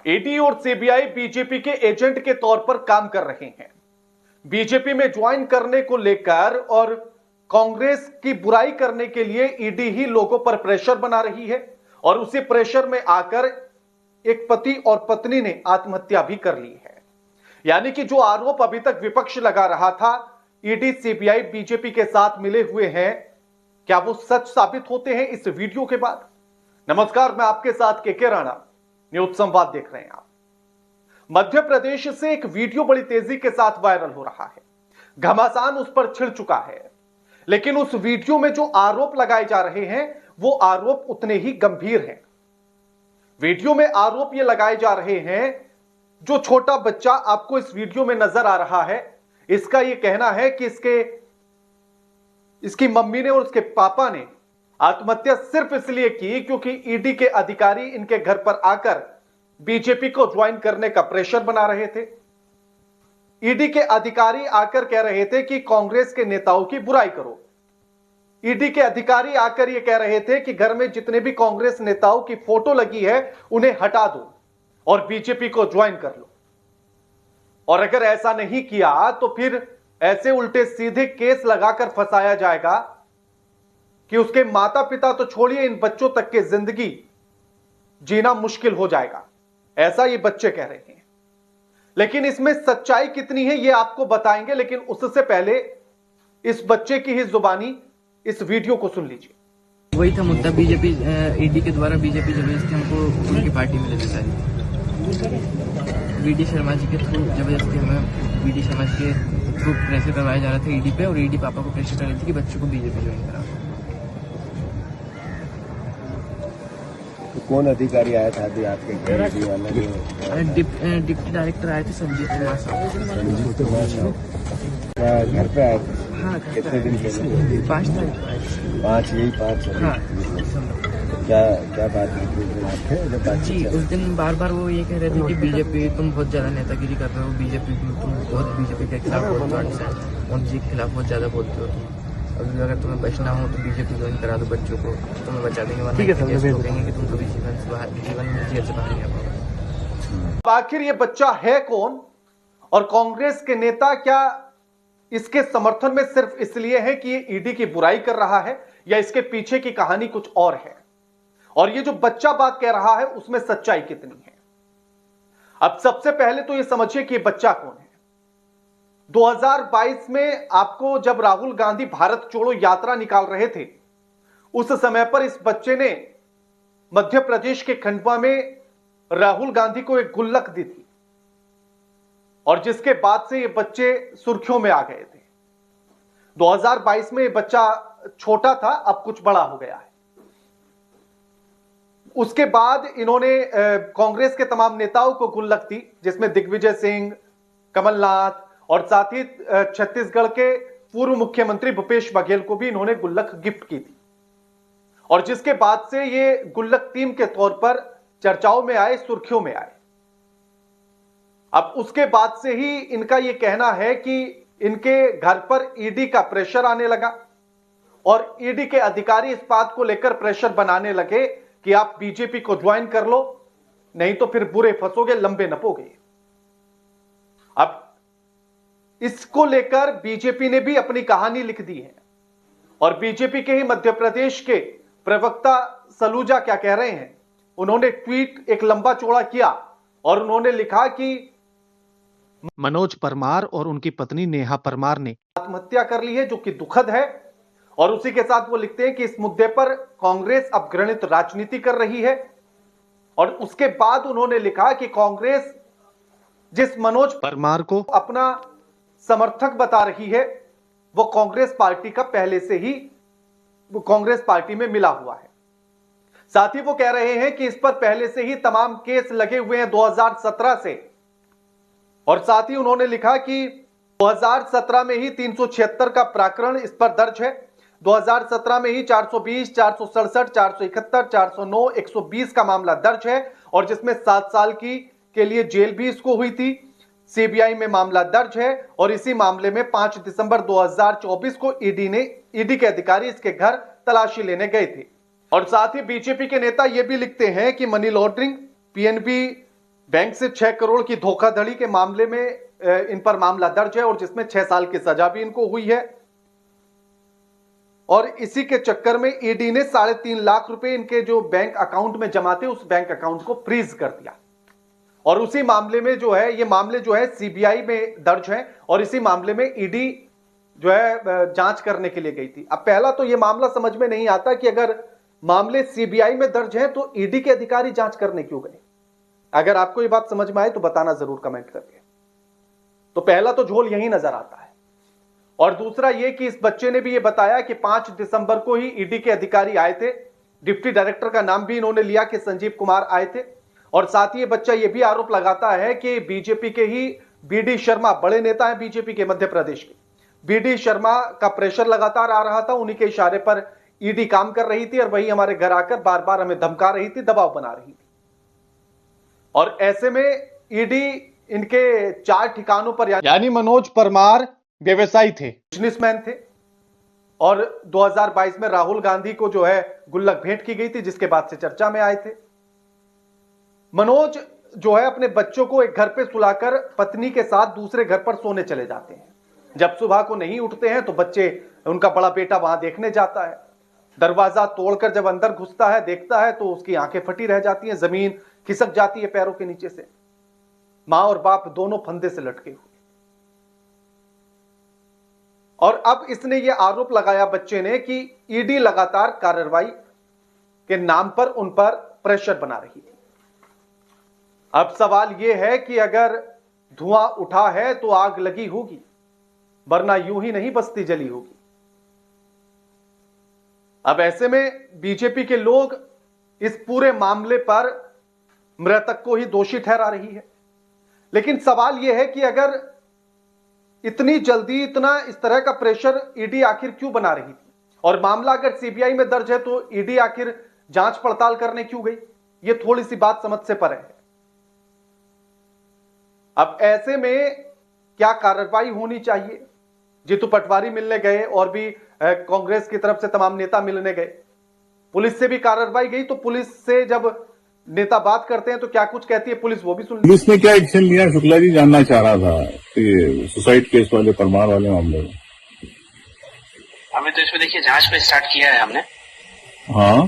ED और CBI BJP के agent के तौर पर काम कर रहे हैं। बीजेपी में ज्वाइन करने को लेकर और कांग्रेस की बुराई करने के लिए ईडी ही लोगों पर प्रेशर बना रही है और उसी प्रेशर में आकर एक पति और पत्नी ने आत्महत्या भी कर ली है। यानी कि जो आरोप अभी तक विपक्ष लगा रहा था, ईडी सीबीआई बीजेपी के साथ मिले हुए हैं, क्या वो सच साबित होते हैं इस वीडियो के बाद? नमस्कार, मैं आपके साथ के राणा, न्यूज संवाद देख रहे हैं आप। मध्य प्रदेश से एक वीडियो बड़ी तेजी के साथ वायरल हो रहा है। घमासान उस पर छिड़ चुका है, लेकिन उस वीडियो में जो आरोप लगाए जा रहे हैं वो आरोप उतने ही गंभीर हैं। वीडियो में आरोप ये लगाए जा रहे हैं, जो छोटा बच्चा आपको इस वीडियो में नजर आ रहा है, इसका ये कहना है कि इसकी मम्मी ने और उसके पापा ने आत्महत्या सिर्फ इसलिए की क्योंकि ईडी के अधिकारी इनके घर पर आकर बीजेपी को ज्वाइन करने का प्रेशर बना रहे थे। ईडी के अधिकारी आकर कह रहे थे कि कांग्रेस के नेताओं की बुराई करो। ईडी के अधिकारी आकर यह कह रहे थे कि घर में जितने भी कांग्रेस नेताओं की फोटो लगी है उन्हें हटा दो और बीजेपी को ज्वाइन कर लो, और अगर ऐसा नहीं किया तो फिर ऐसे उल्टे सीधे केस लगाकर फंसाया जाएगा कि उसके माता पिता तो छोड़िए, इन बच्चों तक की जिंदगी जीना मुश्किल हो जाएगा, ऐसा ये बच्चे कह रहे हैं। लेकिन इसमें सच्चाई कितनी है ये आपको बताएंगे, लेकिन उससे पहले इस बच्चे की ही जुबानी इस वीडियो को सुन लीजिए। वही था मुद्दा, बीजेपी ईडी के द्वारा बीजेपी जबरदस्ती हमको उनकी पार्टी में लेना चाहिए। बीडी शर्मा जी के थ्रू जबरदस्ती हमें बीडी शर्मा जी के थ्रू प्रेशर करवाया जा रहा था ईडी पे, और ईडी पापा को प्रेशर कर रही थी कि बच्चों को बीजेपी ज्वाइन करा। तो कौन अधिकारी आया था अभी आपके घर? डिप्टी डायरेक्टर आए थे, संजीव कुमार साहब। क्या घर पे आए थे? हाँ, कितने दिन पहले? 5 तारीख को आए थे। 5 हाँ, क्या बात है जी, उस दिन बार बार वो ये कह रहे थे कि बीजेपी तुम बहुत ज्यादा नेतागिरी कर रहे हो, बीजेपी तुम बहुत बीजेपी के खिलाफ बहुत बात है, मोदी जी के खिलाफ बहुत ज्यादा बोलते हो तुम। अभी अगर तुम्हें बचना हो तो बीजेपी ज्वाइन करा दो, बच्चों को तुम्हें बचा देंगे, वरना कहेंगे कि तुम कभी जीवन में जेल से बाहर नहीं आ पाओगे। आखिर ये बच्चा है कौन और कांग्रेस के नेता क्या इसके समर्थन में सिर्फ इसलिए है कि ये ईडी की बुराई कर रहा है, या इसके पीछे की कहानी कुछ और है? और ये जो बच्चा बात कह रहा है उसमें सच्चाई कितनी है? अब सबसे पहले तो ये समझिए कि ये बच्चा कौन है। 2022 में आपको जब राहुल गांधी भारत छोड़ो यात्रा निकाल रहे थे, उस समय पर इस बच्चे ने मध्य प्रदेश के खंडवा में राहुल गांधी को एक गुल्लक दी थी, और जिसके बाद से ये बच्चे सुर्खियों में आ गए थे। 2022 में ये बच्चा छोटा था, अब कुछ बड़ा हो गया है। उसके बाद इन्होंने कांग्रेस के तमाम नेताओं को गुल्लक दी, जिसमें दिग्विजय सिंह, कमलनाथ और साथ ही छत्तीसगढ़ के पूर्व मुख्यमंत्री भूपेश बघेल को भी इन्होंने गुल्लक गिफ्ट की थी, और जिसके बाद से ये गुल्लक टीम के तौर पर चर्चाओं में आए, सुर्खियों में आए। अब उसके बाद से ही इनका यह कहना है कि इनके घर पर ईडी का प्रेशर आने लगा, और ईडी के अधिकारी इस बात को लेकर प्रेशर बनाने लगे कि आप बीजेपी को ज्वाइन कर लो, नहीं तो फिर बुरे फंसोगे, लंबे नपोगे। अब इसको लेकर बीजेपी ने भी अपनी कहानी लिख दी है, और बीजेपी के ही मध्य प्रदेश के प्रवक्ता सलूजा क्या कह रहे हैं, उन्होंने ट्वीट एक लंबा चौड़ा किया और उन्होंने लिखा कि मनोज परमार और उनकी पत्नी नेहा परमार ने आत्महत्या कर ली है, जो कि दुखद है। और उसी के साथ वो लिखते हैं कि इस मुद्दे पर कांग्रेस अब घृणित राजनीति कर रही है। और उसके बाद उन्होंने लिखा कि कांग्रेस जिस मनोज परमार को अपना समर्थक बता रही है, वो कांग्रेस पार्टी का पहले से ही कांग्रेस पार्टी में मिला हुआ है। साथ ही वो कह रहे हैं कि इस पर पहले से ही तमाम केस लगे हुए हैं 2017 से, और साथ ही उन्होंने लिखा कि 2017 में ही 376 का प्रकरण इस पर दर्ज है। 2017 में ही 420, 467, 471, 409, 120 का मामला दर्ज है, और जिसमें 7 साल के लिए जेल भी इसको हुई थी। सीबीआई में मामला दर्ज है, और इसी मामले में 5 दिसंबर 2024 को ईडी के अधिकारी इसके घर तलाशी लेने गए थे। और साथ ही बीजेपी के नेता यह भी लिखते हैं कि मनी लॉन्ड्रिंग, पीएनबी बैंक से 6 करोड़ की धोखाधड़ी के मामले में इन पर मामला दर्ज है और जिसमें 6 साल की सजा भी इनको हुई है। और इसी के चक्कर में ईडी ने 3.5 लाख रुपए इनके जो बैंक अकाउंट में जमा थे उस बैंक अकाउंट को फ्रीज कर दिया। और उसी मामले में जो है, ये मामले जो है सीबीआई में दर्ज है और इसी मामले में ईडी जो है जांच करने के लिए गई थी। अब पहला तो ये मामला समझ में नहीं आता कि अगर मामले सीबीआई में दर्ज है तो ईडी के अधिकारी जांच करने क्यों गए। अगर आपको ये बात समझ में आए तो बताना जरूर कमेंट करके। तो पहला तो झोल यही नजर आता है। और दूसरा ये कि इस बच्चे ने भी ये बताया कि 5 दिसंबर को ही ईडी के अधिकारी आए थे। डिप्टी डायरेक्टर का नाम भी इन्होंने लिया कि संजीव कुमार आए थे। और साथ ही ये बच्चा ये भी आरोप लगाता है कि बीजेपी के ही बीडी शर्मा, बड़े नेता हैं बीजेपी के मध्य प्रदेश के, बीडी शर्मा का प्रेशर लगातार आ रहा था। उन्हीं के इशारे पर ईडी काम कर रही थी और वही हमारे घर आकर बार बार हमें धमका रही थी, दबाव बना रही थी। और ऐसे में ईडी इनके 4 ठिकानों पर, यानी मनोज परमार व्यवसायी थे, बिजनेसमैन थे, और 2022 में राहुल गांधी को जो है गुल्लक भेंट की गई थी, जिसके बाद से चर्चा में आए थे। मनोज जो है अपने बच्चों को एक घर पे सुलाकर पत्नी के साथ दूसरे घर पर सोने चले जाते हैं। जब सुबह को नहीं उठते हैं तो बच्चे, उनका बड़ा बेटा वहां देखने जाता है। दरवाजा तोड़कर जब अंदर घुसता है, देखता है तो उसकी आंखें फटी रह जाती हैं, जमीन खिसक जाती है पैरों के नीचे से। मां और बाप दोनों फंदे से लटके हुए। और अब इसने यह आरोप लगाया बच्चे ने कि ईडी लगातार कार्रवाई के नाम पर उन पर प्रेशर बना रही थी। अब सवाल यह है कि अगर धुआं उठा है तो आग लगी होगी, वरना यूं ही नहीं बस्ती जली होगी। अब ऐसे में बीजेपी के लोग इस पूरे मामले पर मृतक को ही दोषी ठहरा रही है। लेकिन सवाल यह है कि अगर इतनी जल्दी इतना इस तरह का प्रेशर ईडी आखिर क्यों बना रही थी, और मामला अगर सीबीआई में दर्ज है तो ईडी आखिर जांच पड़ताल करने क्यों गई, यह थोड़ी सी बात समझ से परे है। अब ऐसे में क्या कार्रवाई होनी चाहिए। जीतू पटवारी मिलने गए और भी कांग्रेस की तरफ से तमाम नेता मिलने गए, पुलिस से भी कार्रवाई गई। तो पुलिस से जब नेता बात करते हैं तो क्या कुछ कहती है पुलिस, वो भी सुन। पुलिस ने क्या एक्शन लिया, शुक्ला जी जानना चाह रहा था कि सुसाइड केस वाले, परमार वाले मामले में। अभी तो इसमें देखिए जांच में स्टार्ट किया है हमने। हाँ,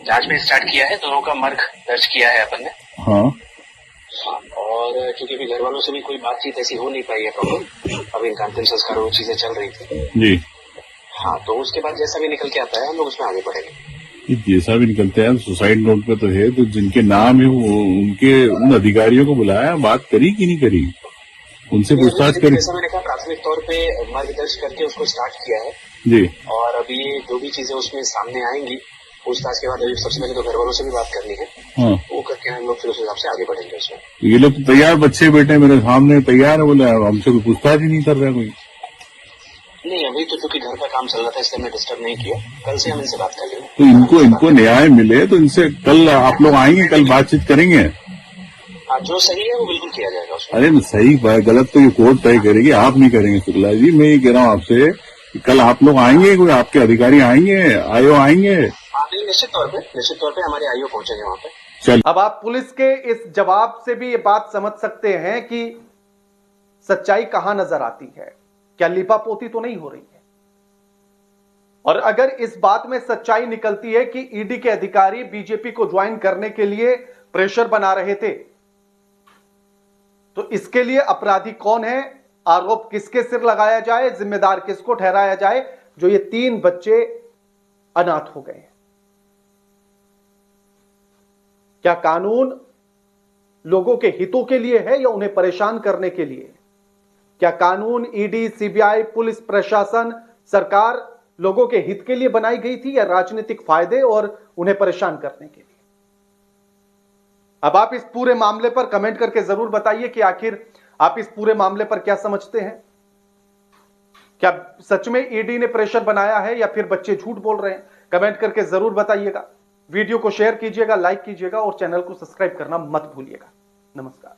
जांच में स्टार्ट किया है, दोनों का मर्ग दर्ज किया है अपन ने। हाँ, और क्योंकि अभी घर वालों से भी कोई बातचीत ऐसी हो नहीं पाई है प्रॉब्लम, अभी इनका अंतिम संस्कार वो चीजें चल रही थी जी। हाँ, तो उसके बाद जैसा भी निकल के आता है हम लोग उसमें आगे बढ़ेंगे। जैसा भी निकलता है, सुसाइड नोट पे तो है, तो जिनके नाम है वो उनके उन अधिकारियों को बुलाया, बात करी कि नहीं करी, उनसे पूछताछ करी। जैसा मैंने कहा प्राथमिक तौर पे मर्ग दर्ज करके उसको स्टार्ट किया है जी। और अभी जो भी चीजें उसमें सामने आएंगी पूछताछ के बाद, अभी सबसे पहले तो घर वालों से भी बात करनी है। हाँ, वो करके हम लोग फिर उस हिसाब से आगे बढ़ेंगे उसमें। ये लोग तैयार, बच्चे बेटे मेरे सामने तैयार है, बोले हमसे कोई पूछताछ ही नहीं कर रहा कोई। नहीं, अभी तो क्योंकि घर का काम चल रहा था इसलिए हमने डिस्टर्ब नहीं किया। कल से हम इनसे बात कर लेंगे। तो इनको न्याय मिले तो इनसे कल आप लोग आएंगे, कल बातचीत करेंगे। जो सही है वो बिल्कुल किया जाएगा उसमें। अरे सही गलत तो ये कोर्ट तय करेगी, आप नहीं करेंगे शुक्ला जी। मैं ये कह रहा हूँ आपसे कि कल आप लोग आएंगे, कोई आपके अधिकारी आएंगे, आयो आएंगे। निश्चित तौर पे हमारे आईओ पहुंचेंगे वहां पे। चल, अब आप पुलिस के इस जवाब से भी ये बात समझ सकते हैं कि सच्चाई कहां नजर आती है। क्या लिपापोती तो नहीं हो रही है। और अगर इस बात में सच्चाई निकलती है कि ईडी के अधिकारी बीजेपी को ज्वाइन करने के लिए प्रेशर बना रहे थे, तो इसके लिए अपराधी कौन है, आरोप किसके सिर लगाया जाए, जिम्मेदार किसको ठहराया जाए, जो ये 3 बच्चे अनाथ हो गए। क्या कानून लोगों के हितों के लिए है या उन्हें परेशान करने के लिए? क्या कानून, ईडी, सीबीआई, पुलिस प्रशासन, सरकार लोगों के हित के लिए बनाई गई थी या राजनीतिक फायदे और उन्हें परेशान करने के लिए? अब आप इस पूरे मामले पर कमेंट करके जरूर बताइए कि आखिर आप इस पूरे मामले पर क्या समझते हैं। क्या सच में ईडी ने प्रेशर बनाया है या फिर बच्चे झूठ बोल रहे हैं? कमेंट करके जरूर बताइएगा। वीडियो को शेयर कीजिएगा, लाइक कीजिएगा और चैनल को सब्सक्राइब करना मत भूलिएगा। नमस्कार।